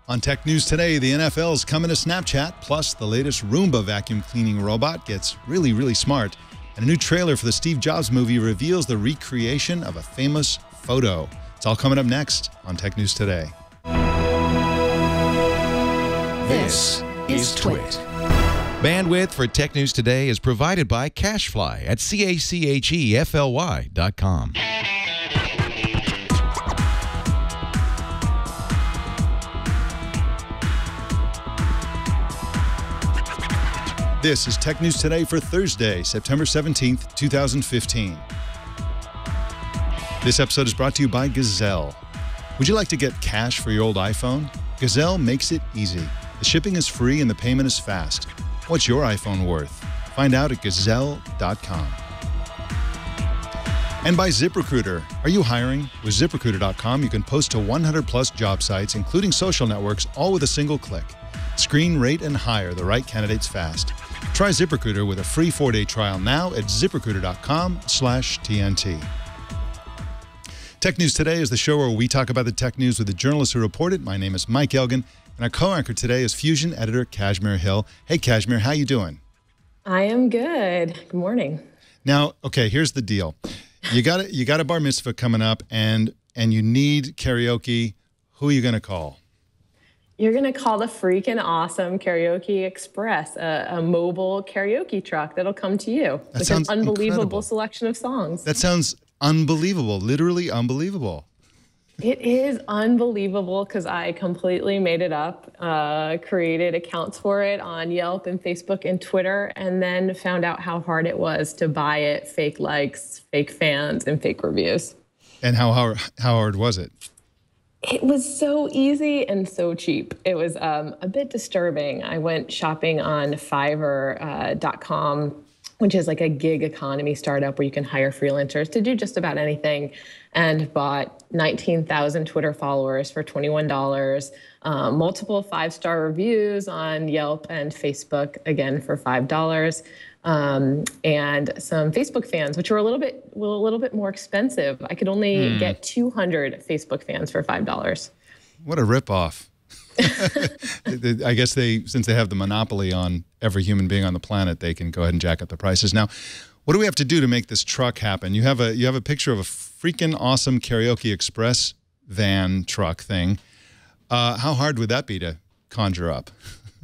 On Tech News Today, the NFL's coming to Snapchat, plus the latest Roomba vacuum cleaning robot gets really smart. And a new trailer for the Steve Jobs movie reveals the recreation of a famous photo. It's all coming up next on Tech News Today. This is Twit. Bandwidth for Tech News Today is provided by CashFly at CACHEFLY.com. This is Tech News Today for Thursday, September 17th, 2015. This episode is brought to you by Gazelle. Would you like to get cash for your old iPhone? Gazelle makes it easy. The shipping is free and the payment is fast. What's your iPhone worth? Find out at gazelle.com. And by ZipRecruiter. Are you hiring? With ZipRecruiter.com, you can post to 100-plus job sites, including social networks, all with a single click. Screen, rate, and hire the right candidates fast. Try ZipRecruiter with a free 4-day trial now at ZipRecruiter.com/TNT. Tech News Today is the show where we talk about the tech news with the journalists who report it. My name is Mike Elgan, and our co-anchor today is Fusion editor Kashmir Hill. Hey, Kashmir, how you doing? I am good. Good morning. Now, okay, here's the deal. You got a bar mitzvah coming up, and you need karaoke. Who are you going to call? You're going to call the freaking awesome Karaoke Express, a mobile karaoke truck that'll come to you with an unbelievable selection of songs. That sounds unbelievable, literally unbelievable. It is unbelievable because I completely made it up, created accounts for it on Yelp and Facebook and Twitter, and then found out how hard it was to buy it, fake likes, fake fans, and fake reviews. And how hard was it? It was so easy and so cheap. It was a bit disturbing. I went shopping on Fiverr.com, which is like a gig economy startup where you can hire freelancers to do just about anything, and bought 19,000 Twitter followers for $21, multiple 5-star reviews on Yelp and Facebook, again for $5. And some Facebook fans, which were a little bit more expensive. I could only get 200 Facebook fans for $5. What a ripoff! I guess since they have the monopoly on every human being on the planet, they can go ahead and jack up the prices. Now, what do we have to do to make this truck happen? You have a picture of a freaking awesome Karaoke Express van truck thing. How hard would that be to conjure up?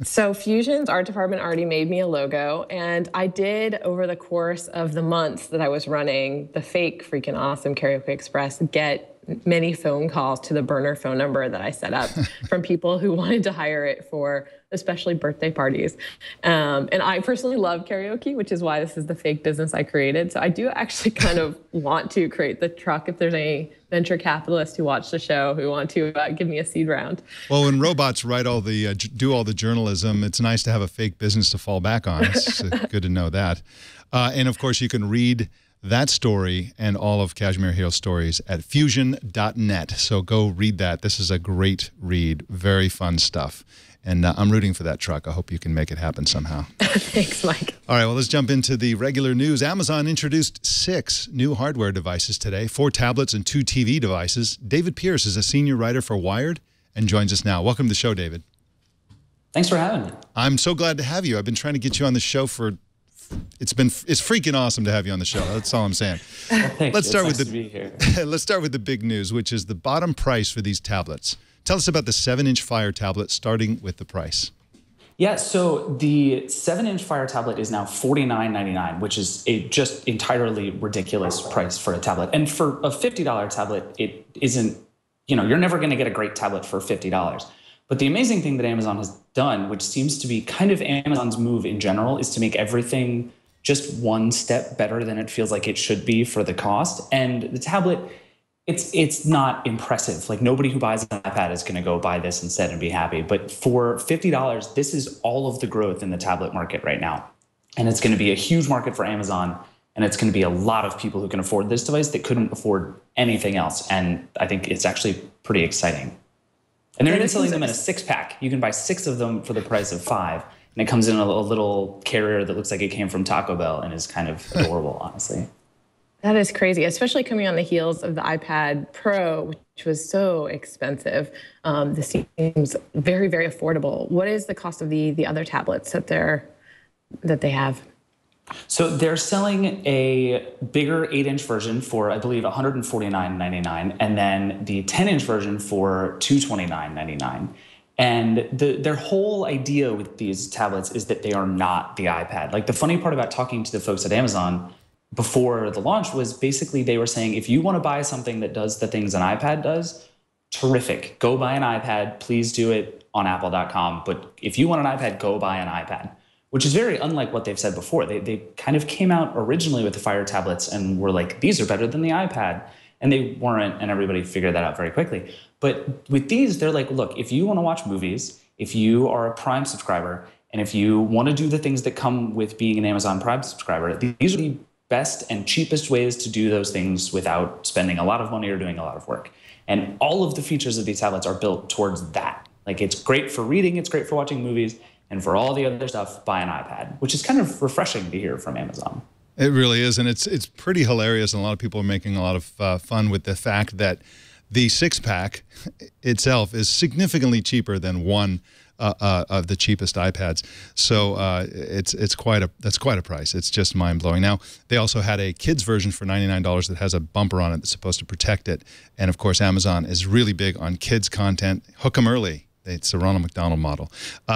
So Fusion's art department already made me a logo, and I did, over the course of the months that I was running the fake freaking awesome Karaoke Express, get many phone calls to the burner phone number that I set up from people who wanted to hire it for especially birthday parties. And I personally love karaoke, which is why this is the fake business I created. So I do actually kind of want to create the truck if there's any venture capitalists who watch the show who want to give me a seed round. Well, when robots do all the journalism, it's nice to have a fake business to fall back on. It's good to know that. And of course, you can read that story and all of Kashmir Hill's stories at fusion.net. So go read that. This is a great read. Very fun stuff. And I'm rooting for that truck. I hope you can make it happen somehow. Thanks, Mike. All right, well, let's jump into the regular news. Amazon introduced 6 new hardware devices today, 4 tablets and 2 TV devices. David Pierce is a senior writer for Wired and joins us now. Welcome to the show, David. Thanks for having me. I'm so glad to have you. I've been trying to get you on the show for... It's freaking awesome to have you on the show. That's all I'm saying. Well, thanks. Let's start with to be here. Let's start with the big news, which is the bottom price for these tablets. Tell us about the 7-inch Fire tablet, starting with the price. Yeah, so the 7-inch Fire tablet is now $49.99, which is a just entirely ridiculous price for a tablet. And for a $50 tablet, it isn't, you're never going to get a great tablet for $50. But the amazing thing that Amazon has done, which seems to be kind of Amazon's move in general, is to make everything just one step better than it feels like it should be for the cost. And the tablet, it's not impressive. Like, nobody who buys an iPad is going to go buy this instead and be happy. But for $50, this is all of the growth in the tablet market right now. And it's going to be a huge market for Amazon. And it's going to be a lot of people who can afford this device that couldn't afford anything else. And I think it's actually pretty exciting. And they're even selling them in a 6-pack. You can buy 6 of them for the price of 5. And it comes in a little carrier that looks like it came from Taco Bell and is kind of adorable, honestly. That is crazy, especially coming on the heels of the iPad Pro, which was so expensive. This seems very, very affordable. What is the cost of the other tablets that they have? So they're selling a bigger 8-inch version for, I believe, $149.99, and then the 10-inch version for $229.99. And their whole idea with these tablets is that they are not the iPad. Like, the funny part about talking to the folks at Amazon before the launch was basically they were saying, if you want to buy something that does the things an iPad does, terrific. Go buy an iPad. Please do it on apple.com. But if you want an iPad, go buy an iPad, which is very unlike what they've said before. They kind of came out originally with the Fire tablets and were like, these are better than the iPad. And they weren't, and everybody figured that out very quickly. But with these, they're like, look, if you want to watch movies, if you are a Prime subscriber, and if you want to do the things that come with being an Amazon Prime subscriber, these are the best and cheapest ways to do those things without spending a lot of money or doing a lot of work. And all of the features of these tablets are built towards that. Like, it's great for reading, it's great for watching movies, and for all the other stuff, buy an iPad, which is kind of refreshing to hear from Amazon. It really is, and it's pretty hilarious, and a lot of people are making a lot of fun with the fact that the 6-pack itself is significantly cheaper than one of the cheapest iPads. So that's quite a price. It's just mind-blowing. Now, they also had a kids version for $99 that has a bumper on it that's supposed to protect it. And of course, Amazon is really big on kids content. Hook them early. It's a Ronald McDonald model.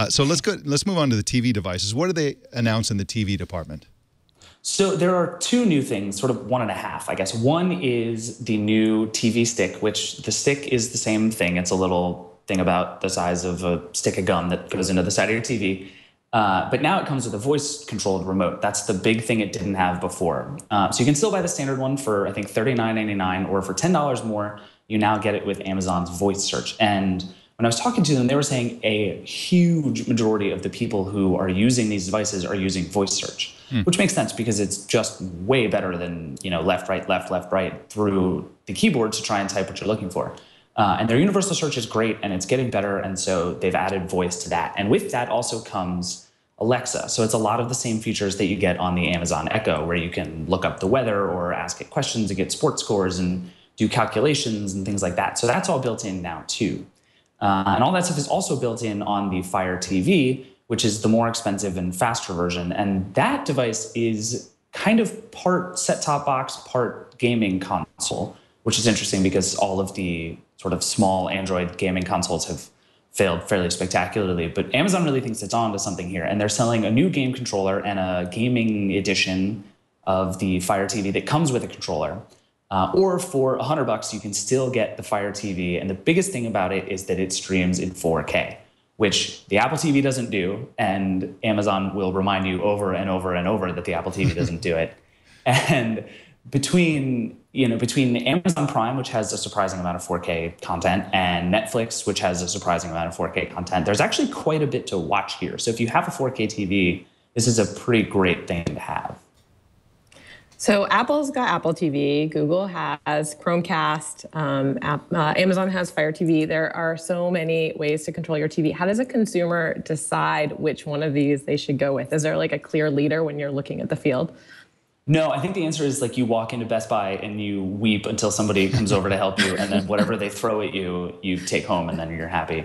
So let's move on to the TV devices. What do they announce in the TV department? So there are two new things, sort of one and a half, I guess. One is the new TV stick, which the stick is the same thing. It's a little thing about the size of a stick of gum that goes into the side of your TV. But now it comes with a voice-controlled remote. That's the big thing it didn't have before. So you can still buy the standard one for, I think, $39.99, or for $10 more, you now get it with Amazon's voice search. And when I was talking to them, they were saying a huge majority of the people who are using these devices are using voice search, which makes sense because it's just way better than, left, right through the keyboard to try and type what you're looking for. And their universal search is great, and it's getting better, and so they've added voice to that. And with that also comes Alexa. So it's a lot of the same features that you get on the Amazon Echo, where you can look up the weather or ask it questions and get sports scores and do calculations and things like that. So that's all built in now too. And all that stuff is also built in on the Fire TV, which is the more expensive and faster version. And that device is kind of part set-top box, part gaming console, which is interesting because all of the sort of small Android gaming consoles have failed fairly spectacularly. But Amazon really thinks it's on to something here. And they're selling a new game controller and a gaming edition of the Fire TV that comes with a controller. Or for $100, you can still get the Fire TV. And the biggest thing about it is that it streams in 4K, which the Apple TV doesn't do. And Amazon will remind you over and over and over that the Apple TV doesn't do it. And between Amazon Prime, which has a surprising amount of 4K content, and Netflix, which has a surprising amount of 4K content, there's actually quite a bit to watch here. So if you have a 4K TV, this is a pretty great thing to have. So Apple's got Apple TV, Google has Chromecast, Amazon has Fire TV. There are so many ways to control your TV. How does a consumer decide which one of these they should go with? Is there like a clear leader when you're looking at the field? No, I think the answer is like you walk into Best Buy and you weep until somebody comes over to help you, and then whatever they throw at you, you take home, and then you're happy.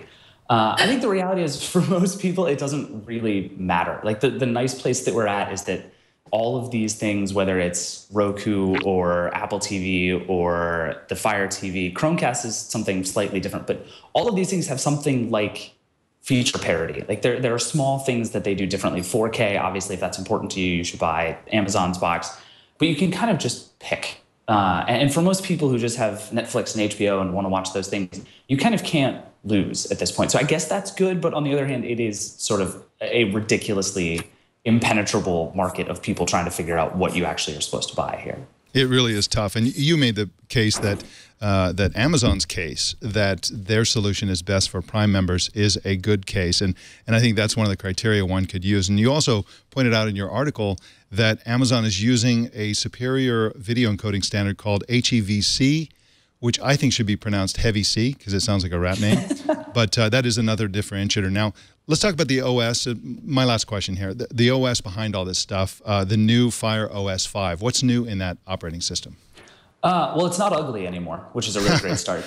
I think the reality is for most people, it doesn't really matter. Like the nice place that we're at is that all of these things, whether it's Roku or Apple TV or the Fire TV, Chromecast is something slightly different, but all of these things have something like feature parity. Like there are small things that they do differently. 4K, obviously, if that's important to you, you should buy Amazon's box, but you can kind of just pick. And for most people who just have Netflix and HBO and want to watch those things, you kind of can't lose at this point. So I guess that's good, but on the other hand, it is sort of a ridiculously impenetrable market of people trying to figure out what you actually are supposed to buy here. It really is tough. And you made the case that that Amazon's case, that their solution is best for Prime members, is a good case. And I think that's one of the criteria one could use. And you also pointed out in your article that Amazon is using a superior video encoding standard called HEVC, which I think should be pronounced Heavy C because it sounds like a rap name. But that is another differentiator. Now, let's talk about the OS. My last question here. The OS behind all this stuff, the new Fire OS 5. What's new in that operating system? Well, it's not ugly anymore, which is a really great start.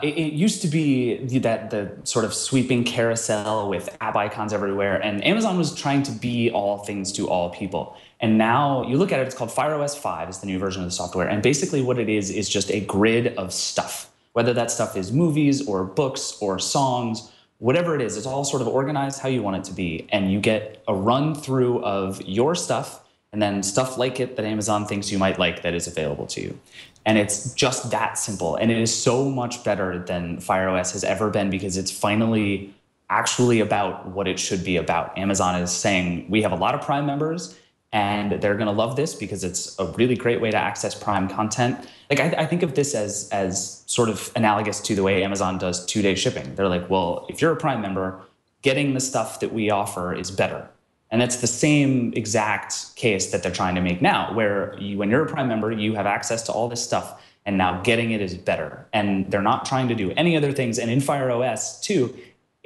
It used to be the sort of sweeping carousel with app icons everywhere, and Amazon was trying to be all things to all people. And now you look at it, it's called Fire OS 5, is the new version of the software, and basically what it is just a grid of stuff. Whether that stuff is movies or books or songs, whatever it is, it's all sort of organized how you want it to be, and you get a run through of your stuff and then stuff like it that Amazon thinks you might like that is available to you. And it's just that simple. And it is so much better than Fire OS has ever been because it's finally actually about what it should be about. Amazon is saying, we have a lot of Prime members and they're going to love this because it's a really great way to access Prime content. Like I think of this as sort of analogous to the way Amazon does 2-day shipping. They're like, well, if you're a Prime member, getting the stuff that we offer is better. And that's the same exact case that they're trying to make now, where when you're a Prime member, you have access to all this stuff, and now getting it is better. And they're not trying to do any other things. And in Fire OS 2,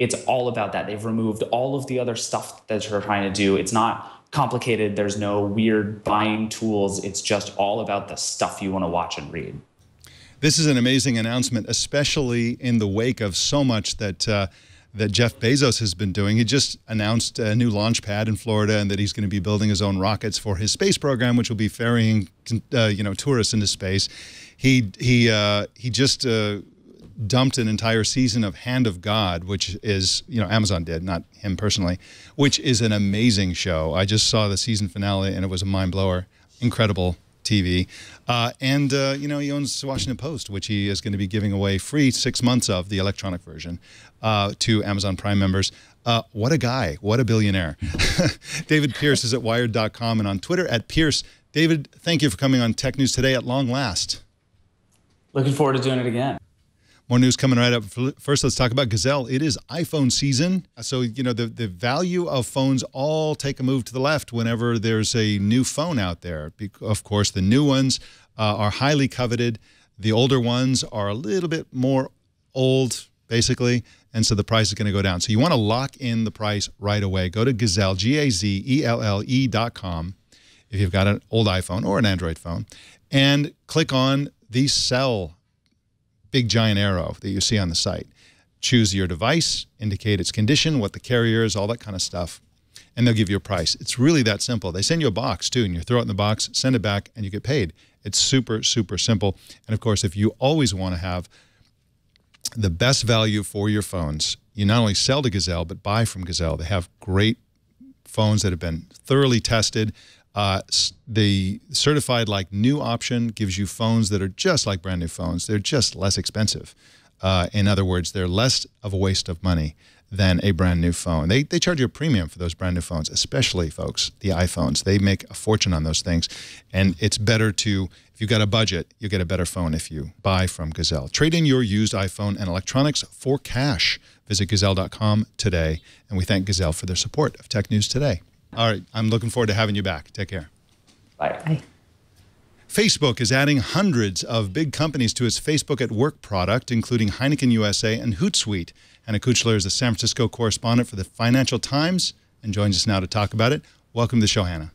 it's all about that. They've removed all of the other stuff that they're trying to do. It's not complicated. There's no weird buying tools. It's just all about the stuff you want to watch and read. This is an amazing announcement, especially in the wake of so much that that Jeff Bezos has been doing. He just announced a new launch pad in Florida and that he's going to be building his own rockets for his space program, which will be ferrying tourists into space. He just dumped an entire season of Hand of God, which is, Amazon did, not him personally, which is an amazing show. I just saw the season finale and it was a mind blower. Incredible TV. He owns the Washington Post, which he is going to be giving away free 6 months of the electronic version to Amazon Prime members. What a guy. What a billionaire. David Pierce is at Wired.com and on Twitter at Pierce. David, thank you for coming on Tech News Today at long last. Looking forward to doing it again. More news coming right up. First, let's talk about Gazelle. It is iPhone season. So, the value of phones all take a move to the left whenever there's a new phone out there. Of course, the new ones are highly coveted. The older ones are a little bit more old, basically, and so the price is going to go down. So you want to lock in the price right away. Go to Gazelle, GAZELLE.com, if you've got an old iPhone or an Android phone, and click on the Sell big giant arrow that you see on the site. Choose your device, indicate its condition, what the carrier is, all that kind of stuff, and they'll give you a price. It's really that simple. They send you a box too, and you throw it in the box, send it back, and you get paid. It's super, super simple. And of course, if you always want to have the best value for your phones, you not only sell to Gazelle, but buy from Gazelle. They have great phones that have been thoroughly tested. The certified like new option gives you phones that are just like brand new phones. They're just less expensive. In other words, they're less of a waste of money than a brand new phone. They charge you a premium for those brand new phones, especially, folks, the iPhones. They make a fortune on those things. And it's better to, if you've got a budget, you get a better phone if you buy from Gazelle. Trade in your used iPhone and electronics for cash. Visit Gazelle.com today. And we thank Gazelle for their support of Tech News Today. All right, I'm looking forward to having you back. Take care. Bye. Bye. Facebook is adding hundreds of big companies to its Facebook at Work product, including Heineken USA and Hootsuite. Anna Kuchler is the San Francisco correspondent for the Financial Times and joins us now to talk about it. Welcome to the show, Hannah.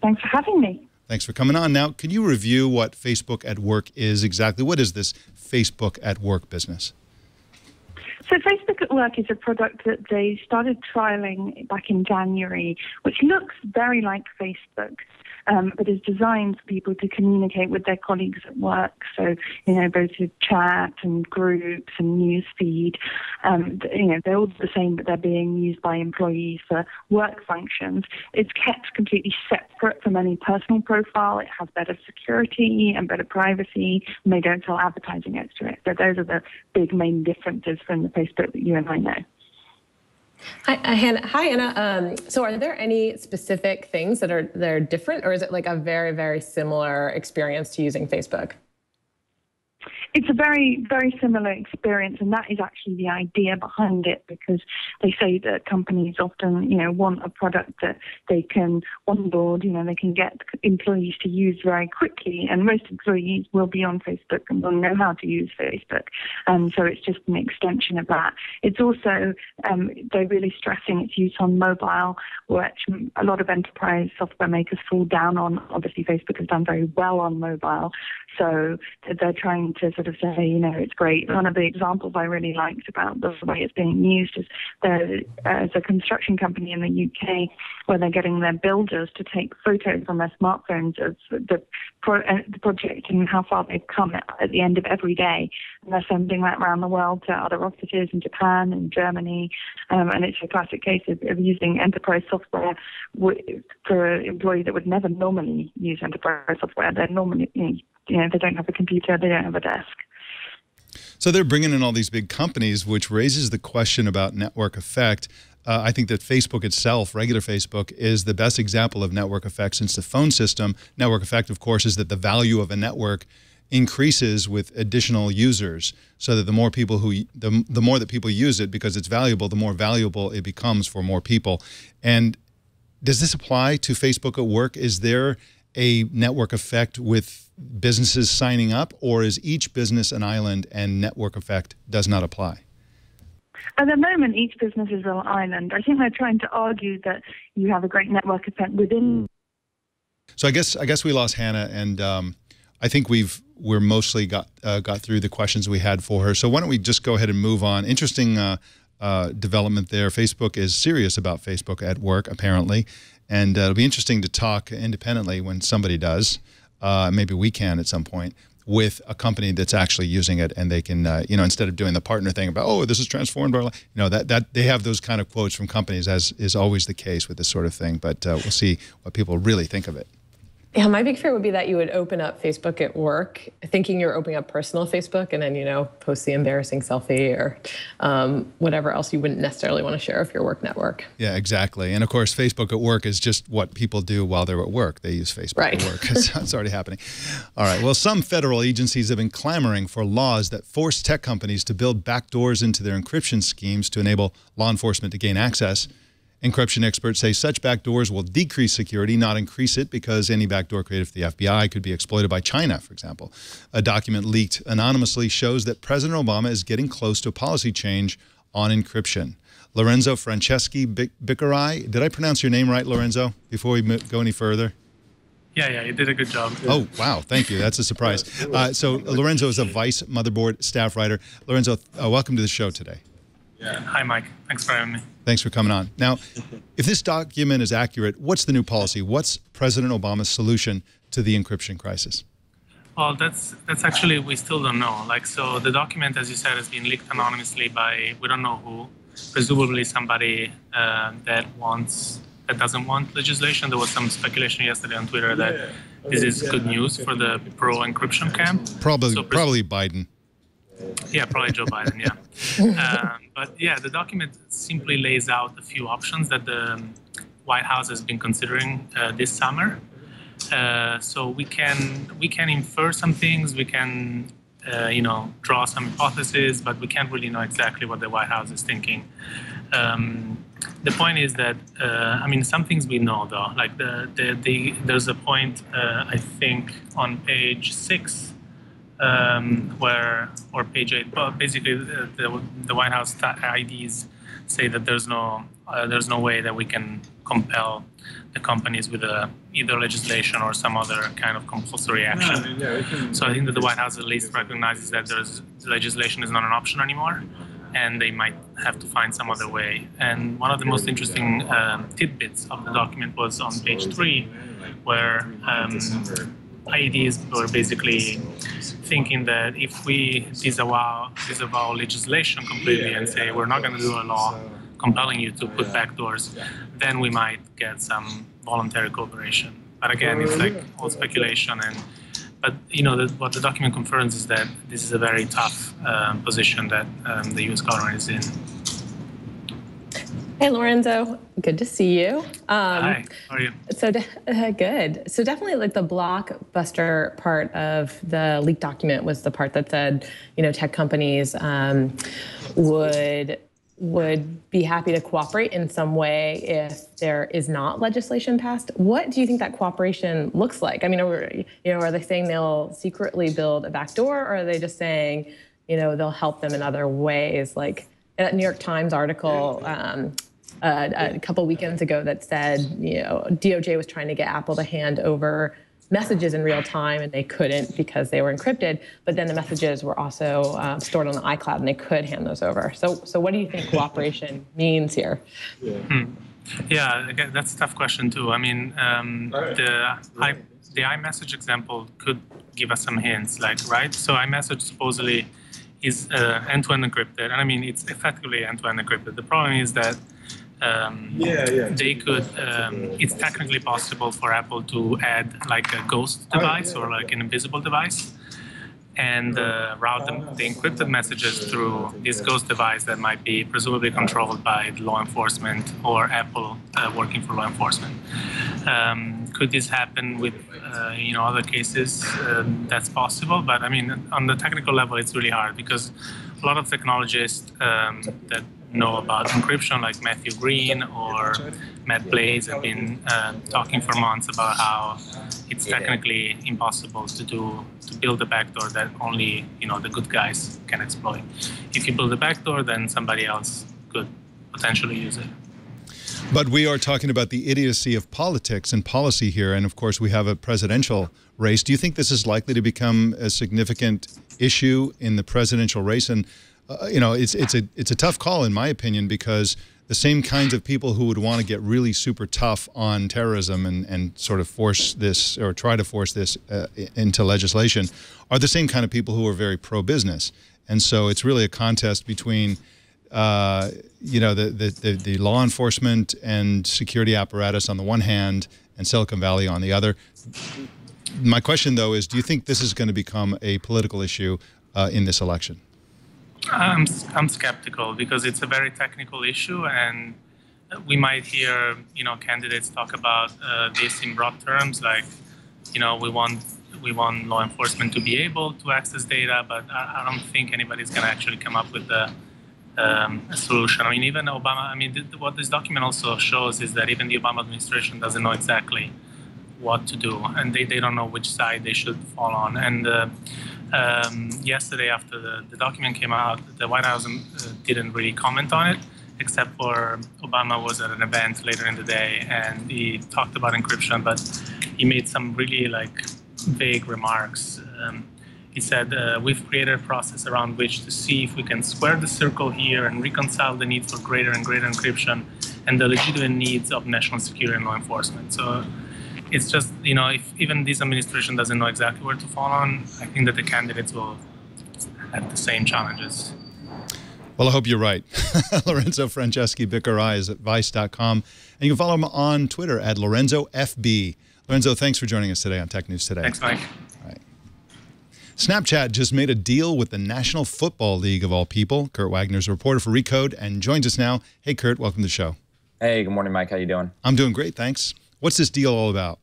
Thanks for having me. Thanks for coming on. Now, can you review what Facebook at Work is exactly? What is this Facebook at Work business? So Facebook at Work is a product that they started trialing back in January, which looks very like Facebook, but is designed for people to communicate with their colleagues at work. So, both with chat and groups and news feed. They're all the same, but they're being used by employees for work functions. It's kept completely separate from any personal profile. It has better security and better privacy, and they don't sell advertising next to it. So those are the big main differences from the Facebook that you and I know. Hi, Anna. So are there any specific things that are different, or is it like a very, very similar experience to using Facebook? It's a very, very similar experience, and that is actually the idea behind it, because they say that companies often, want a product that they can onboard, they can get employees to use very quickly, and most employees will be on Facebook and will know how to use Facebook, and so it's just an extension of that. It's also, they're really stressing its use on mobile, which a lot of enterprise software makers fall down on. Obviously, Facebook has done very well on mobile, so they're trying to sort of say, it's great. One of the examples I really liked about the way it's being used is there's a construction company in the UK where they're getting their builders to take photos on their smartphones of the project and how far they've come at the end of every day. And they're sending that around the world to other offices in Japan and Germany. And it's a classic case of using enterprise software for an employee that would never normally use enterprise software. They're normally, they don't have a computer, they don't have a desk. So they're bringing in all these big companies, which raises the question about network effect. I think that Facebook itself, regular Facebook, is the best example of network effect since the phone system. Network effect, of course, is that the value of a network increases with additional users, so that the more people the more that people use it because it's valuable, the more valuable it becomes for more people. And does this apply to Facebook at work? Is there a network effect with businesses signing up, or is each business an island and network effect does not apply? At the moment, each business is an island. I think they're trying to argue that you have a great network effect within. So I guess we lost Hannah, and I think we're mostly got through the questions we had for her. So why don't we just go ahead and move on? Interesting development there. Facebook is serious about Facebook at work, apparently, and it'll be interesting to talk independently when somebody does. Maybe we can at some point, with a company that's actually using it, and they can, instead of doing the partner thing about, oh, this has transformed our life, that they have those kind of quotes from companies, as is always the case with this sort of thing. But we'll see what people really think of it. Yeah, my big fear would be that you would open up Facebook at work thinking you're opening up personal Facebook, and then, post the embarrassing selfie or whatever else you wouldn't necessarily want to share with your work network. Yeah, exactly. And of course, Facebook at work is just what people do while they're at work. They use Facebook at work. It's already happening. All right. Well, some federal agencies have been clamoring for laws that force tech companies to build backdoors into their encryption schemes to enable law enforcement to gain access. Encryption experts say such backdoors will decrease security, not increase it, because any backdoor created for the FBI could be exploited by China, for example. A document leaked anonymously shows that President Obama is getting close to a policy change on encryption. Lorenzo Franceschi-Bicchierai, did I pronounce your name right, Lorenzo, before we go any further? Yeah, you did a good job. Oh, wow, thank you. That's a surprise. So Lorenzo is a Vice Motherboard staff writer. Lorenzo, welcome to the show today. Yeah. Hi, Mike. Thanks for having me. Thanks for coming on. Now, if this document is accurate, what's the new policy? What's President Obama's solution to the encryption crisis? Well, that's actually, we still don't know. So the document, as you said, has been leaked anonymously by, we don't know who, presumably somebody that doesn't want legislation. There was some speculation yesterday on Twitter that this is good news for the pro-encryption camp. Probably Biden. Yeah, probably Joe Biden, yeah. But yeah, the document simply lays out a few options that the White House has been considering this summer. So we can infer some things, we can draw some hypotheses, but we can't really know exactly what the White House is thinking. The point is that some things we know though, like there's a point I think on page 6. Or page 8, but basically the White House IDs say that there's no way that we can compel the companies with either legislation or some other kind of compulsory action. So I think that the White House at least recognizes that legislation is not an option anymore, and they might have to find some other way. And one of the most interesting tidbits of the document was on page 3, where IEDs were basically thinking that if we disavow legislation completely and say we're not going to do a law compelling you to put backdoors, then we might get some voluntary cooperation. But again, it's like all speculation. But what the document confirms is that this is a very tough position that the U.S. government is in. Hey, Lorenzo. Good to see you. Hi, how are you? So good. So definitely, like the blockbuster part of the leaked document was the part that said, tech companies would be happy to cooperate in some way if there is not legislation passed. What do you think that cooperation looks like? I mean, are they saying they'll secretly build a backdoor, or are they just saying, they'll help them in other ways? Like a New York Times article a couple weekends ago that said, DOJ was trying to get Apple to hand over messages in real time, and they couldn't because they were encrypted. But then the messages were also stored on the iCloud, and they could hand those over. So what do you think cooperation means here? Yeah, again, that's a tough question too. I mean, the iMessage example could give us some hints, right? So iMessage supposedly is end-to-end encrypted, and I mean, it's effectively end-to-end encrypted. The problem is that they could, it's technically possible for Apple to add like a ghost device or like an invisible device and route the encrypted messages through this ghost device that might be presumably controlled by law enforcement or Apple working for law enforcement. Could this happen with other cases? That's possible, but I mean, on the technical level, it's really hard because a lot of technologists that know about encryption, like Matthew Green or Matt Blaze, have been talking for months about how it's technically impossible to build a backdoor that only the good guys can exploit. If you build a backdoor, then somebody else could potentially use it. But we are talking about the idiocy of politics and policy here, and of course we have a presidential race. Do you think this is likely to become a significant issue in the presidential race? And it's a tough call, in my opinion, because the same kinds of people who would want to get really super tough on terrorism and sort of force this or try to force this into legislation are the same kind of people who are very pro-business. And so it's really a contest between the law enforcement and security apparatus on the one hand and Silicon Valley on the other. My question, though, is do you think this is going to become a political issue in this election? I'm skeptical because it's a very technical issue, and we might hear candidates talk about this in broad terms, like we want law enforcement to be able to access data, but I don't think anybody's going to actually come up with a solution. I mean, even Obama. I mean, what this document also shows is that even the Obama administration doesn't know exactly what to do, and they don't know which side they should fall on. And yesterday, after the document came out, the White House didn't really comment on it, except for Obama was at an event later in the day, and he talked about encryption, but he made some really vague remarks. He said, we've created a process around which to see if we can square the circle here and reconcile the need for greater and greater encryption and the legitimate needs of national security and law enforcement. So it's just, if even this administration doesn't know exactly where to fall on, I think that the candidates will have the same challenges. Well, I hope you're right. Lorenzo Franceschi-Bicchierai is at Vice.com. And you can follow him on Twitter at LorenzoFB. Lorenzo, thanks for joining us today on Tech News Today. Thanks, Mike. All right. Snapchat just made a deal with the National Football League, of all people. Kurt Wagner is a reporter for Recode and joins us now. Hey, Kurt, welcome to the show. Hey, good morning, Mike. How you doing? I'm doing great, thanks. What's this deal all about?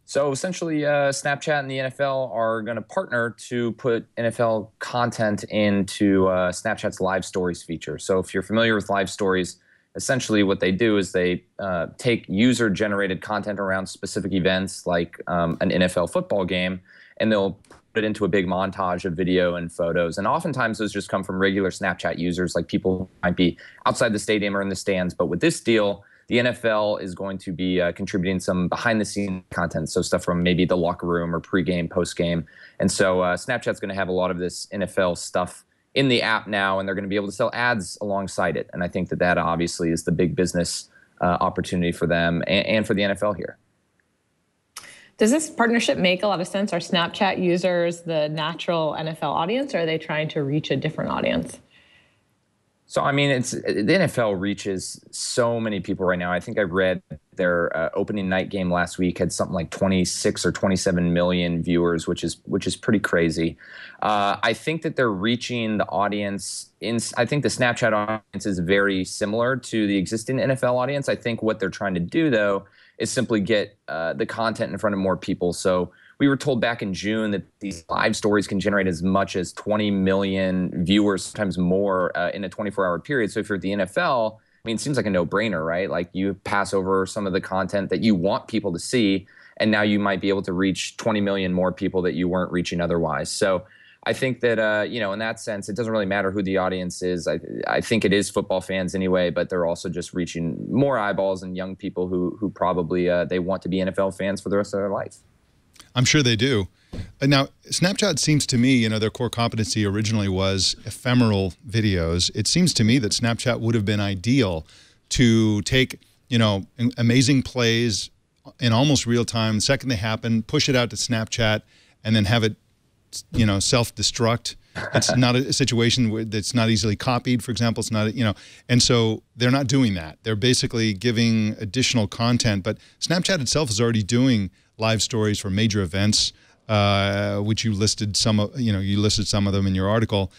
So essentially, Snapchat and the NFL are going to partner to put NFL content into Snapchat's Live Stories feature. So if you're familiar with Live Stories, essentially what they do is they take user-generated content around specific events like an NFL football game, and they'll put it into a big montage of video and photos. And oftentimes those just come from regular Snapchat users, like people who might be outside the stadium or in the stands. But with this deal, the NFL is going to be contributing some behind-the-scenes content, so stuff from maybe the locker room or pregame, postgame. And so Snapchat's going to have a lot of this NFL stuff in the app now, and they're going to be able to sell ads alongside it. And I think that obviously is the big business opportunity for them and for the NFL here. Does this partnership make a lot of sense? Are Snapchat users the natural NFL audience, or are they trying to reach a different audience? So, I mean, the NFL reaches so many people right now. I think I read their opening night game last week had something like 26 or 27 million viewers, which is pretty crazy. I think that they're reaching the audience. I think the Snapchat audience is very similar to the existing NFL audience. I think what they're trying to do, though, is simply get the content in front of more people. So we were told back in June that these live stories can generate as much as 20 million viewers, sometimes more, in a 24-hour period. So if you're at the NFL, I mean, it seems like a no-brainer, right? Like, you pass over some of the content that you want people to see, and now you might be able to reach 20 million more people that you weren't reaching otherwise. So I think that, you know, in that sense, it doesn't really matter who the audience is. I think it is football fans anyway, but they're also just reaching more eyeballs and young people who probably they want to be NFL fans for the rest of their life. I'm sure they do. Now, Snapchat seems to me, you know, their core competency originally was ephemeral videos. It seems to me that Snapchat would have been ideal to take, you know, amazing plays in almost real time, the second they happen, push it out to Snapchat, and then have it, you know, self-destruct. It's not a situation that's not easily copied, for example. It's not, you know, and so they're not doing that. They're basically giving additional content, but Snapchat itself is already doing live stories for major events, which you listed some of, you know, you listed some of them in your article.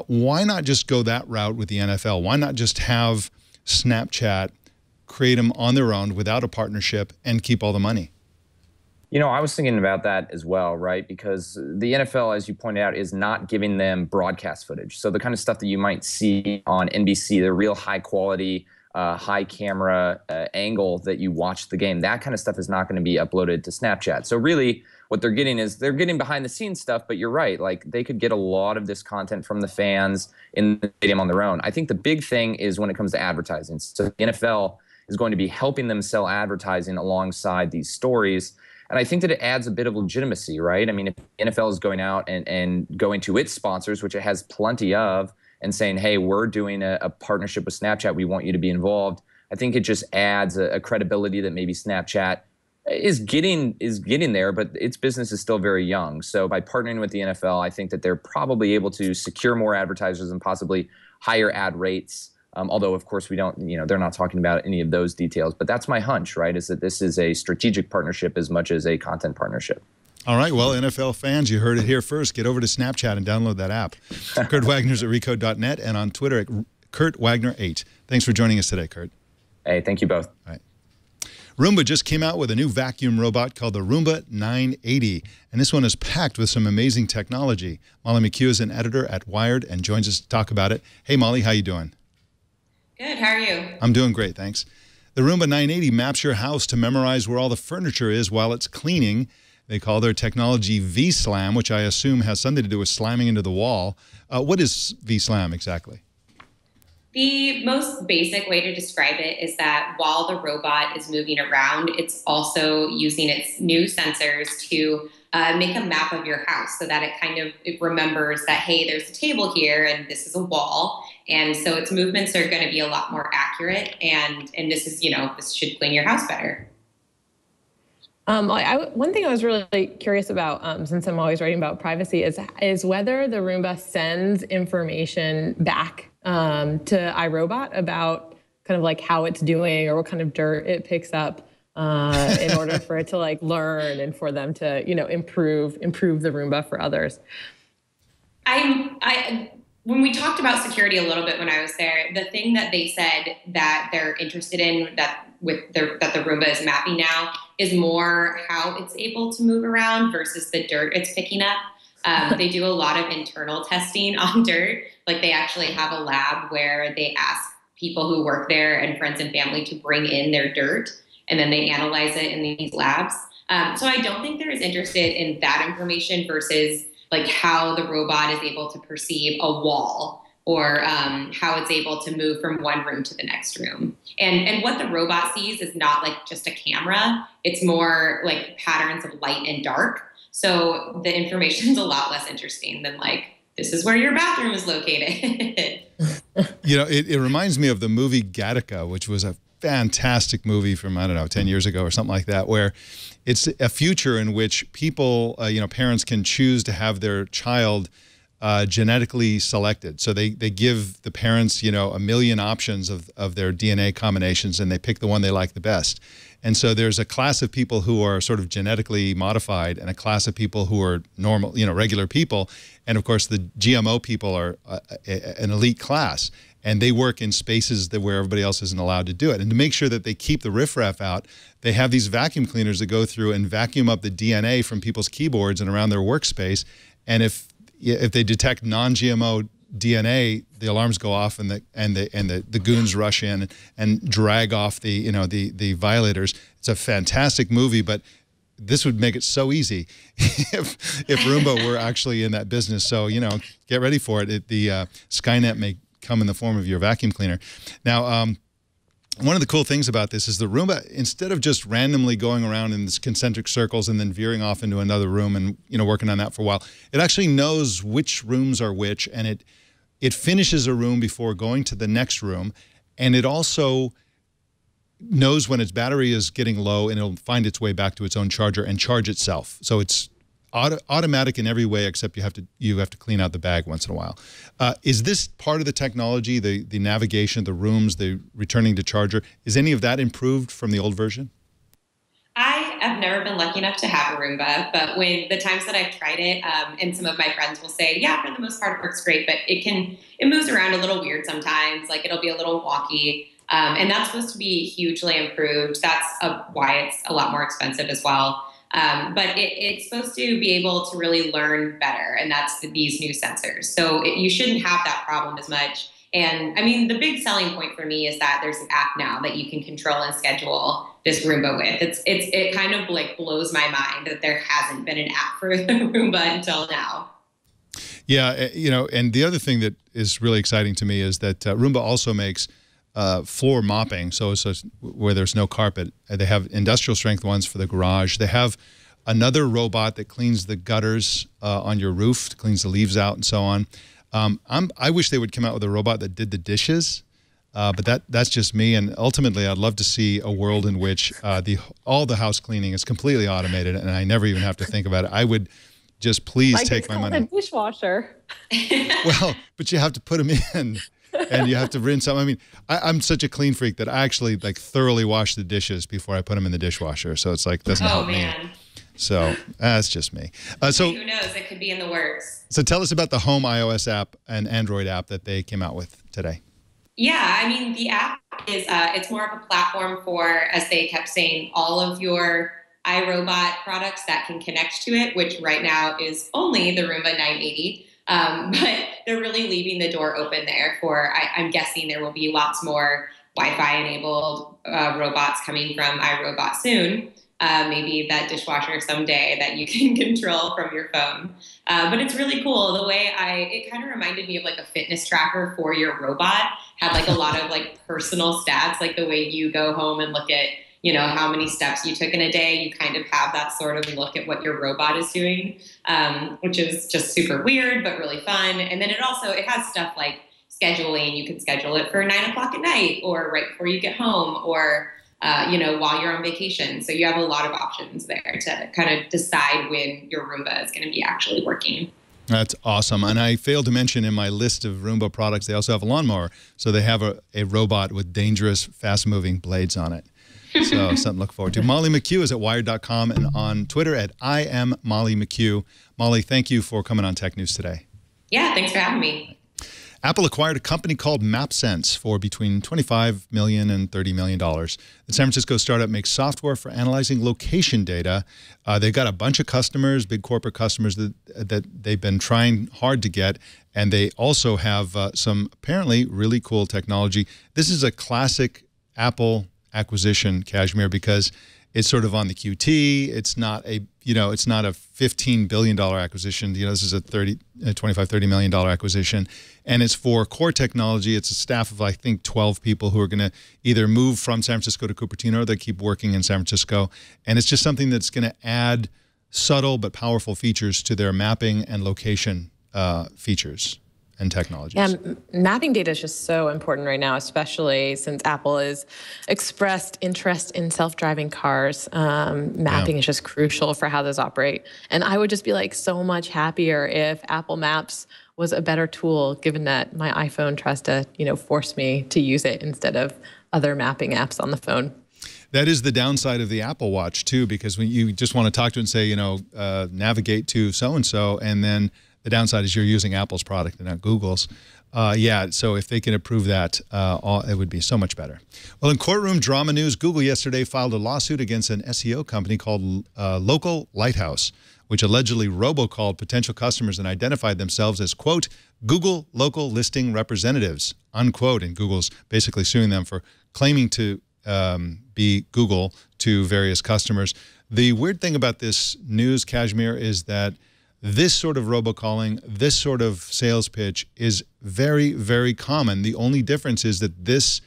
Why not just go that route with the NFL? Why not just have Snapchat create them on their own without a partnership and keep all the money? You know, I was thinking about that as well, right? Because the NFL, as you pointed out, is not giving them broadcast footage. So the kind of stuff that you might see on NBC, the real high quality, high camera angle that you watch the game, that kind of stuff is not going to be uploaded to Snapchat. So really what they're getting is they're getting behind the scenes stuff, but you're right. Like, they could get a lot of this content from the fans in the stadium on their own. I think the big thing is when it comes to advertising. So the NFL is going to be helping them sell advertising alongside these stories. And I think that it adds a bit of legitimacy, right? I mean, if the NFL is going out and going to its sponsors, which it has plenty of, and saying, hey, we're doing a partnership with Snapchat, we want you to be involved, I think it just adds a credibility that maybe Snapchat is getting there, but its business is still very young. So by partnering with the NFL, I think that they're probably able to secure more advertisers and possibly higher ad rates. Although, of course, we don't, you know, they're not talking about any of those details. But that's my hunch, right, is that this is a strategic partnership as much as a content partnership. All right. Well, NFL fans, you heard it here first. Get over to Snapchat and download that app. Kurt Wagner's at Recode.net and on Twitter at KurtWagner8. Thanks for joining us today, Kurt. Hey, thank you both. All right. Roomba just came out with a new vacuum robot called the Roomba 980, and this one is packed with some amazing technology. Molly McHugh is an editor at Wired and joins us to talk about it. Hey, Molly, how you doing? Good. How are you? I'm doing great, thanks. The Roomba 980 maps your house to memorize where all the furniture is while it's cleaning. They call their technology V-Slam, which I assume has something to do with slamming into the wall. What is V-Slam exactly? The most basic way to describe it is that while the robot is moving around, it's also using its new sensors to make a map of your house so that it remembers that, hey, there's a table here and this is a wall. And so its movements are going to be a lot more accurate. And this is, you know, this should clean your house better. One thing I was really curious about, since I'm always writing about privacy, is whether the Roomba sends information back to iRobot about kind of like how it's doing or what kind of dirt it picks up in order for it to like learn and for them to, you know, improve the Roomba for others. When we talked about security a little bit when I was there, the thing that they said that they're interested in that the Roomba is mapping now is more how it's able to move around versus the dirt it's picking up. They do a lot of internal testing on dirt. Like, they actually have a lab where they ask people who work there and friends and family to bring in their dirt, and then they analyze it in these labs. So I don't think they're as interested in that information versus like how the robot is able to perceive a wall or how it's able to move from one room to the next room. And what the robot sees is not like just a camera. It's more like patterns of light and dark. So the information is a lot less interesting than like, this is where your bathroom is located. You know, it reminds me of the movie Gattaca, which was a fantastic movie from, I don't know, 10 years ago or something like that, where it's a future in which people, you know, parents can choose to have their child genetically selected. So they give the parents, you know, a million options of their DNA combinations, and they pick the one they like the best. And so there's a class of people who are sort of genetically modified and a class of people who are normal, you know, regular people. And of course, the GMO people are an elite class. And they work in spaces where everybody else isn't allowed to do it. And to make sure that they keep the riffraff out, they have these vacuum cleaners that go through and vacuum up the DNA from people's keyboards and around their workspace. And if they detect non-GMO DNA, the alarms go off, and the goons rush in and drag off the violators. It's a fantastic movie, but this would make it so easy if Roomba were actually in that business. So, you know, get ready for it. The Skynet may come in the form of your vacuum cleaner. Now, one of the cool things about this is the Roomba, instead of just randomly going around in this concentric circles and then veering off into another room and, you know, working on that for a while, it actually knows which rooms are which, and it finishes a room before going to the next room, and it also knows when its battery is getting low, and it'll find its way back to its own charger and charge itself. So it's automatic in every way, except you have to clean out the bag once in a while. Is this part of the technology, the navigation, the rooms, the returning to charger? Is any of that improved from the old version? I have never been lucky enough to have a Roomba, but when the times that I've tried it, and some of my friends will say, yeah, for the most part it works great, but it moves around a little weird sometimes. Like, it'll be a little wonky, and that's supposed to be hugely improved. That's why it's a lot more expensive as well. But it's supposed to be able to really learn better, and that's these new sensors. So you shouldn't have that problem as much. And I mean, the big selling point for me is that there's an app now that you can control and schedule this Roomba with. It kind of like blows my mind that there hasn't been an app for the Roomba until now. Yeah, you know, and the other thing that is really exciting to me is that Roomba also makes floor mopping, so where there's no carpet. They have industrial strength ones for the garage. They have another robot that cleans the gutters on your roof, cleans the leaves out and so on. I wish they would come out with a robot that did the dishes, but that's just me. And ultimately, I'd love to see a world in which all the house cleaning is completely automated, and I never even have to think about it. I would just please take my money. Like, it's called a dishwasher. Well, but you have to put them in. And you have to rinse them. I mean, I'm such a clean freak that I actually like thoroughly wash the dishes before I put them in the dishwasher. So it's like, doesn't help me. So that's just me. So who knows? It could be in the works. So tell us about the Home iOS app and Android app that they came out with today. Yeah, I mean, the app is it's more of a platform for, as they kept saying, all of your iRobot products that can connect to it, which right now is only the Roomba 980. But they're really leaving the door open there for, I'm guessing there will be lots more Wi-Fi enabled robots coming from iRobot soon. Maybe that dishwasher someday that you can control from your phone. But it's really cool. The way it kind of reminded me of like a fitness tracker for your robot. Had like a lot of like personal stats, like the way you go home and look at, you know, how many steps you took in a day. You kind of have that sort of look at what your robot is doing, which is just super weird, but really fun. And then it has stuff like scheduling. You can schedule it for 9 o'clock at night or right before you get home or, you know, while you're on vacation. So you have a lot of options there to kind of decide when your Roomba is going to be actually working. That's awesome. And I failed to mention in my list of Roomba products, they also have a lawnmower. So they have a robot with dangerous, fast-moving blades on it. So something to look forward to. Molly McHugh is at Wired.com and on Twitter at I am Molly McHugh. Molly, thank you for coming on Tech News today. Yeah, thanks for having me. Apple acquired a company called Mapsense for between $25 million and $30 million. The San Francisco startup makes software for analyzing location data. They've got a bunch of customers, big corporate customers that they've been trying hard to get, and they also have some apparently really cool technology. This is a classic Apple acquisition, Kashmir, because it's sort of on the QT. It's not a, it's not a $15 billion acquisition. This is a $25, $30 million acquisition. And it's for core technology. It's a staff of, I think, 12 people who are going to either move from San Francisco to Cupertino or they keep working in San Francisco. And it's just something that's going to add subtle but powerful features to their mapping and location features. and technologies. And mapping data is just so important right now, especially since Apple has expressed interest in self-driving cars. Mapping is just crucial for how those operate. And I would just be like so much happier if Apple Maps was a better tool, given that my iPhone tries to, force me to use it instead of other mapping apps on the phone. That is the downside of the Apple Watch, too, because when you just want to talk to it and say, navigate to so-and-so, and then the downside is you're using Apple's product and not Google's. So if they can improve that, it would be so much better. Well, in courtroom drama news, Google yesterday filed a lawsuit against an SEO company called Local Lighthouse, which allegedly robocalled potential customers and identified themselves as, quote, Google local listing representatives, unquote. And Google's basically suing them for claiming to be Google to various customers. The weird thing about this news, Kashmir, is that this sort of robocalling, this sort of sales pitch is very, very common. The only difference is that this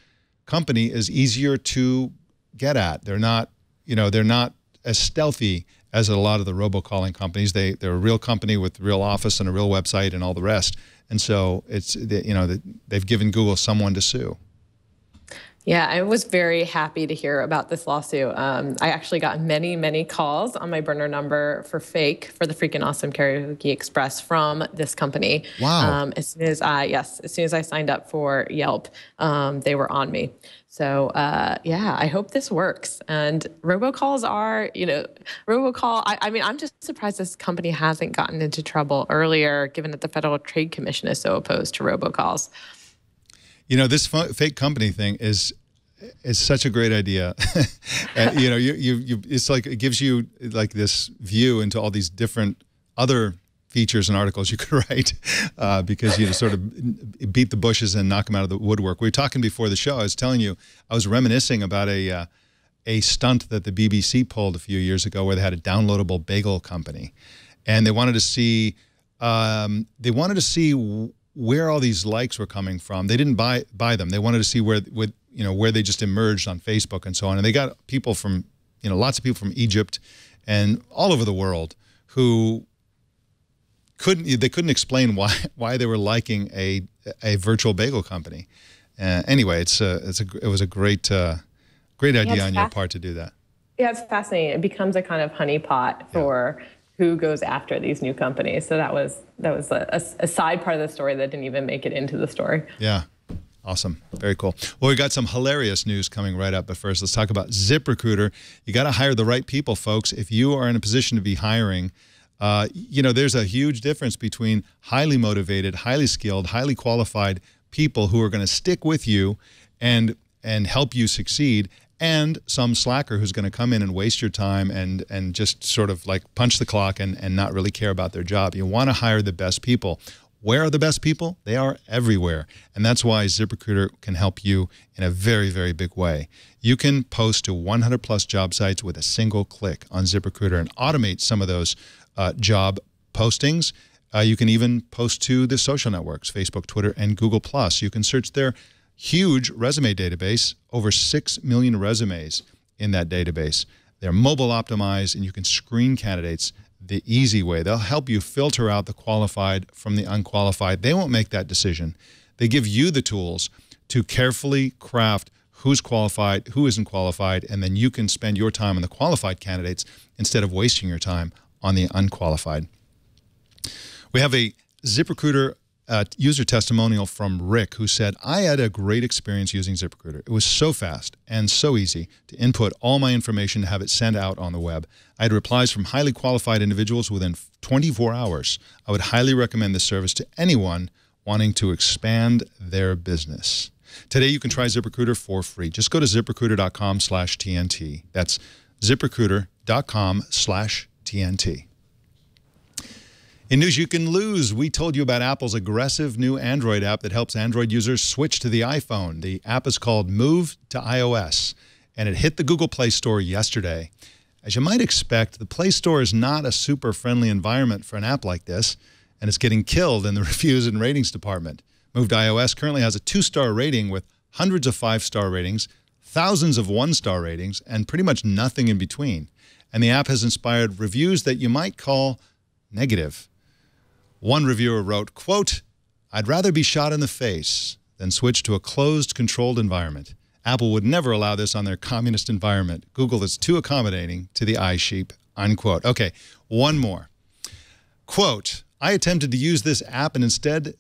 company is easier to get at. They're not, they're not as stealthy as a lot of the robocalling companies. They're a real company with a real office and a real website and all the rest. And so it's, they've given Google someone to sue. Yeah, I was very happy to hear about this lawsuit. I actually got many, many calls on my burner number for the freaking awesome Karaoke Express from this company. Wow. As soon as I signed up for Yelp, they were on me. So I hope this works. And robocalls are, I'm just surprised this company hasn't gotten into trouble earlier, given that the Federal Trade Commission is so opposed to robocalls. This fake company thing is such a great idea. And, it's like it gives you like this view into all these different other features and articles you could write because you sort of beat the bushes and knock them out of the woodwork. We were talking before the show. I was telling you, I was reminiscing about a stunt that the BBC pulled a few years ago where they had a downloadable bagel company, and they wanted to see where all these likes were coming from. They didn't buy them. They wanted to see where they just emerged on Facebook and so on. And they got people from, lots of people from Egypt and all over the world who couldn't explain why they were liking a virtual bagel company. Anyway, it was a great idea on your part to do that. Yeah, it's fascinating. It becomes a kind of honeypot for who goes after these new companies. So that was a side part of the story that didn't even make it into the story. Yeah. Awesome. Very cool. Well, we got some hilarious news coming right up. But first, let's talk about ZipRecruiter. You got to hire the right people, folks. If you are in a position to be hiring, there's a huge difference between highly motivated, highly skilled, highly qualified people who are going to stick with you and help you succeed, and some slacker who's going to come in and waste your time and just sort of like punch the clock and not really care about their job. You want to hire the best people. Where are the best people? They are everywhere. And that's why ZipRecruiter can help you in a very, very big way. You can post to 100+ job sites with a single click on ZipRecruiter and automate some of those job postings. You can even post to the social networks, Facebook, Twitter, and Google+. You can search their huge resume database, over 6 million resumes in that database. They're mobile optimized, and you can screen candidates the easy way. They'll help you filter out the qualified from the unqualified. They won't make that decision. They give you the tools to carefully craft who's qualified, who isn't qualified, and then you can spend your time on the qualified candidates instead of wasting your time on the unqualified. We have a ZipRecruiter user testimonial from Rick, who said, I had a great experience using ZipRecruiter. It was so fast and so easy to input all my information to have it sent out on the web. I had replies from highly qualified individuals within 24 hours. I would highly recommend this service to anyone wanting to expand their business. Today, you can try ZipRecruiter for free. Just go to ZipRecruiter.com/TNT. That's ZipRecruiter.com/TNT. In news you can lose, we told you about Apple's aggressive new Android app that helps Android users switch to the iPhone. The app is called Move to iOS, and it hit the Google Play Store yesterday. As you might expect, the Play Store is not a super friendly environment for an app like this, and it's getting killed in the reviews and ratings department. Move to iOS currently has a 2-star rating with hundreds of 5-star ratings, thousands of 1-star ratings, and pretty much nothing in between. And the app has inspired reviews that you might call negative. One reviewer wrote, quote, I'd rather be shot in the face than switch to a closed, controlled environment. Apple would never allow this on their communist environment. Google is too accommodating to the iSheep, unquote. Okay, one more. Quote, I attempted to use this app and instead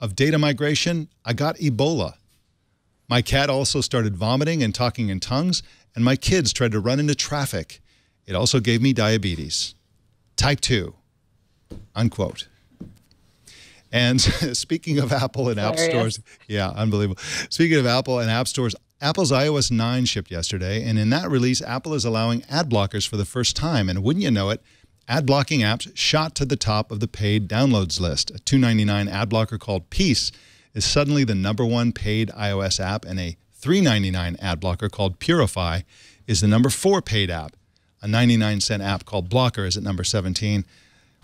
of data migration, I got Ebola. My cat also started vomiting and talking in tongues, and my kids tried to run into traffic. It also gave me diabetes. Type 2, unquote. And speaking of Apple and app stores, yeah, unbelievable. Speaking of Apple and app stores, Apple's iOS 9 shipped yesterday, and in that release, Apple is allowing ad blockers for the first time. And wouldn't you know it, ad blocking apps shot to the top of the paid downloads list. A $2.99 ad blocker called Peace is suddenly the #1 paid iOS app, and a $3.99 ad blocker called Purify is the #4 paid app. A 99-cent app called Blocker is at number 17.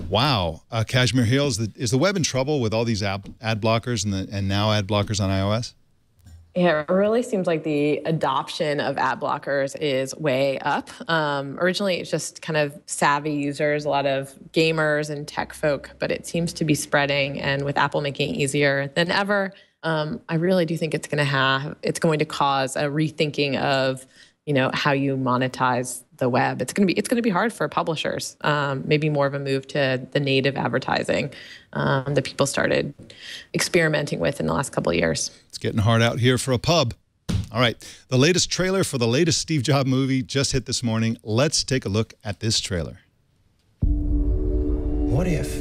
Wow. Kashmir Hill, is the web in trouble with all these ad blockers and now ad blockers on iOS? Yeah, it really seems like the adoption of ad blockers is way up. Originally, it's just kind of savvy users, a lot of gamers and tech folk, but it seems to be spreading. And with Apple making it easier than ever, I really do think it's going to cause a rethinking of, how you monetize the web. It's going to be hard for publishers. Maybe more of a move to the native advertising that people started experimenting with in the last couple of years. It's getting hard out here for a pub. All right, the latest trailer for the latest Steve Jobs movie just hit this morning. Let's take a look at this trailer. What if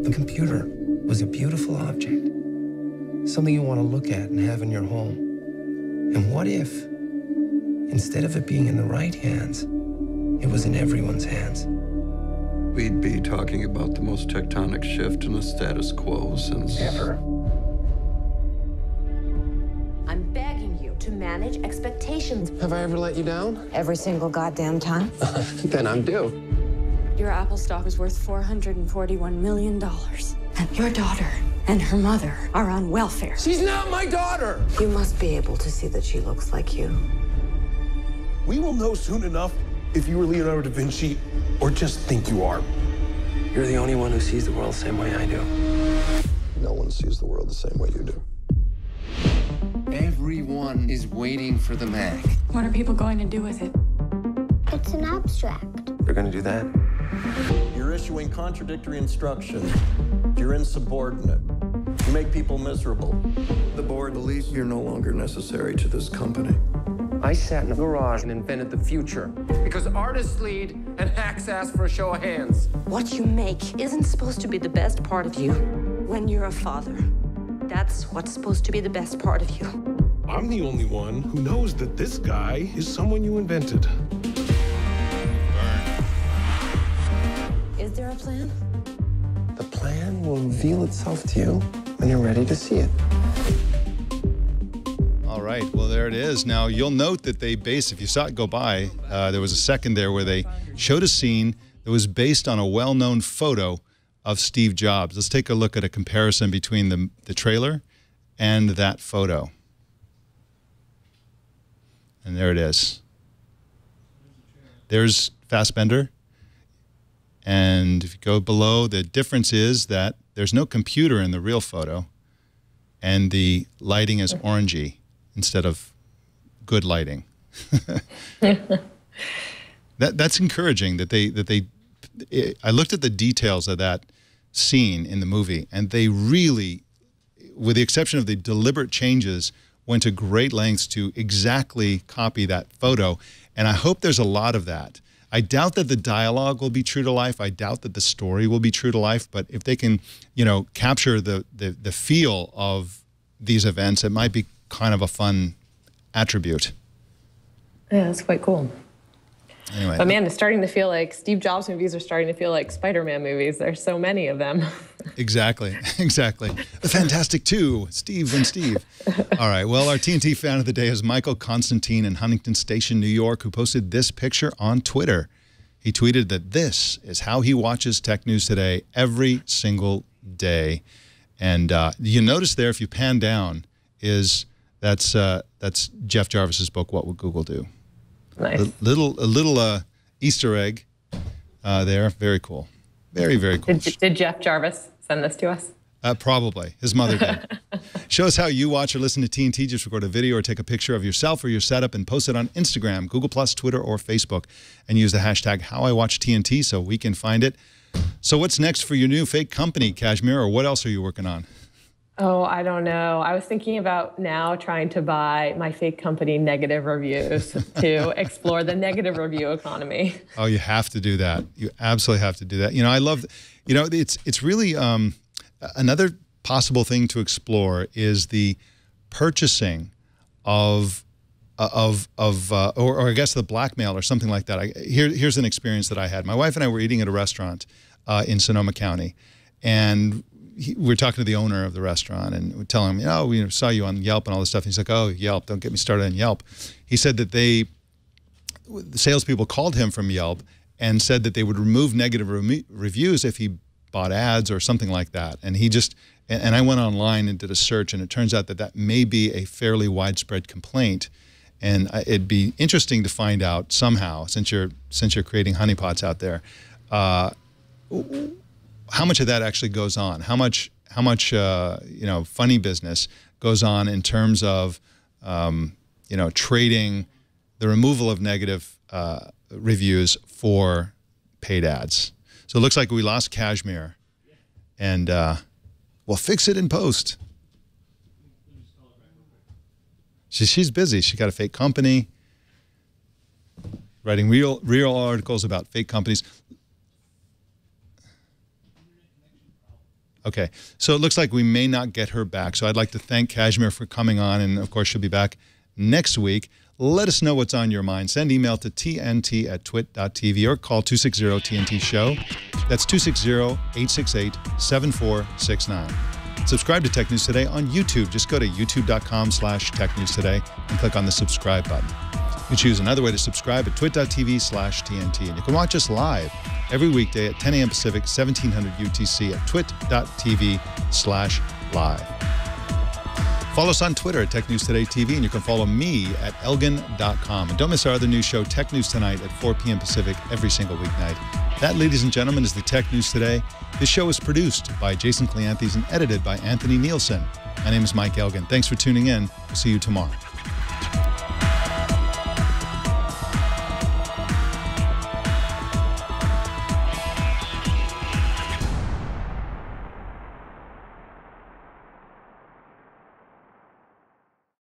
the computer was a beautiful object, something you want to look at and have in your home? And what if, instead of it being in the right hands, it was in everyone's hands? We'd be talking about the most tectonic shift in the status quo since ever. I'm begging you to manage expectations. Have I ever let you down? Every single goddamn time. Then I'm due. Your Apple stock is worth $441 million. And your daughter and her mother are on welfare. She's not my daughter! You must be able to see that she looks like you. We will know soon enough if you were Leonardo da Vinci or just think you are. You're the only one who sees the world the same way I do. no one sees the world the same way you do. Everyone is waiting for the Mac. What are people going to do with it? It's an abstract. They're going to do that? You're issuing contradictory instructions. You're insubordinate. You make people miserable. The board believes you're no longer necessary to this company. I sat in a garage and invented the future because artists lead and hacks ask for a show of hands. What you make isn't supposed to be the best part of you when you're a father. That's what's supposed to be the best part of you. I'm the only one who knows that this guy is someone you invented. Is there a plan? The plan will reveal itself to you when you're ready to see it. All right, well, there it is. Now, you'll note that if you saw it go by, there was a second there where they showed a scene that was based on a well-known photo of Steve Jobs. Let's take a look at a comparison between the trailer and that photo. And there it is. There's Fassbender. And if you go below, the difference is that there's no computer in the real photo, and the lighting is orangey instead of good lighting. That's encouraging that I looked at the details of that scene in the movie, and they really, with the exception of the deliberate changes, went to great lengths to exactly copy that photo. And I hope there's a lot of that. I doubt that the dialogue will be true to life. I doubt that the story will be true to life. But if they can, capture the feel of these events, it might be kind of a fun attribute. Yeah, that's quite cool. Anyway. But man, it's starting to feel like Steve Jobs movies are starting to feel like Spider-Man movies. There's so many of them. Exactly. The Fantastic Two, Steve and Steve. All right, well, our TNT fan of the day is Michael Constantine in Huntington Station, New York, who posted this picture on Twitter. He tweeted that this is how he watches Tech News Today every single day. And you notice there, if you pan down, that's Jeff Jarvis's book, What Would Google Do? Nice. A little Easter egg there. Very cool. Very, very cool. Did Jeff Jarvis send this to us? Probably. His mother did. Show us how you watch or listen to TNT. Just record a video or take a picture of yourself or your setup and post it on Instagram, Google+, Twitter, or Facebook. And use the hashtag HowIWatchTNT so we can find it. So what's next for your new fake company, Kashmir, or what else are you working on? Oh, I don't know. I was thinking about now trying to buy my fake company Negative Reviews to explore the negative review economy. Oh, you have to do that. You absolutely have to do that. You know, I love, you know, it's really another possible thing to explore is the purchasing of or I guess the blackmail or something like that. Here's an experience that I had. My wife and I were eating at a restaurant in Sonoma County, and we were talking to the owner of the restaurant, and we're telling him, oh, we saw you on Yelp and all this stuff. And he's like, oh, Yelp, don't get me started on Yelp. He said that the salespeople called him from Yelp and said that they would remove negative reviews if he bought ads or something like that. And he just, and I went online and did a search, and it turns out that that may be a fairly widespread complaint. And it'd be interesting to find out somehow, since you're creating honeypots out there, how much of that actually goes on? How much you know, funny business goes on in terms of you know, trading the removal of negative reviews for paid ads? So it looks like we lost Kashmir, and we'll fix it in post. She's busy. She got a fake company, writing real articles about fake companies. Okay, so it looks like we may not get her back. So I'd like to thank Kashmir for coming on, and of course she'll be back next week. Let us know what's on your mind. Send email to tnt@twit.tv or call 260-TNT-SHOW. That's 260-868-7469. Subscribe to Tech News Today on YouTube. Just go to youtube.com/technewstoday and click on the subscribe button. You choose another way to subscribe at twit.tv/TNT. And you can watch us live every weekday at 10 a.m. Pacific, 1700 UTC at twit.tv/live. Follow us on Twitter at Tech News Today TV, and you can follow me at elgan.com. And don't miss our other news show, Tech News Tonight, at 4 p.m. Pacific every single weeknight. That, ladies and gentlemen, is the Tech News Today. This show is produced by Jason Cleanthes and edited by Anthony Nielsen. My name is Mike Elgan. Thanks for tuning in. We'll see you tomorrow.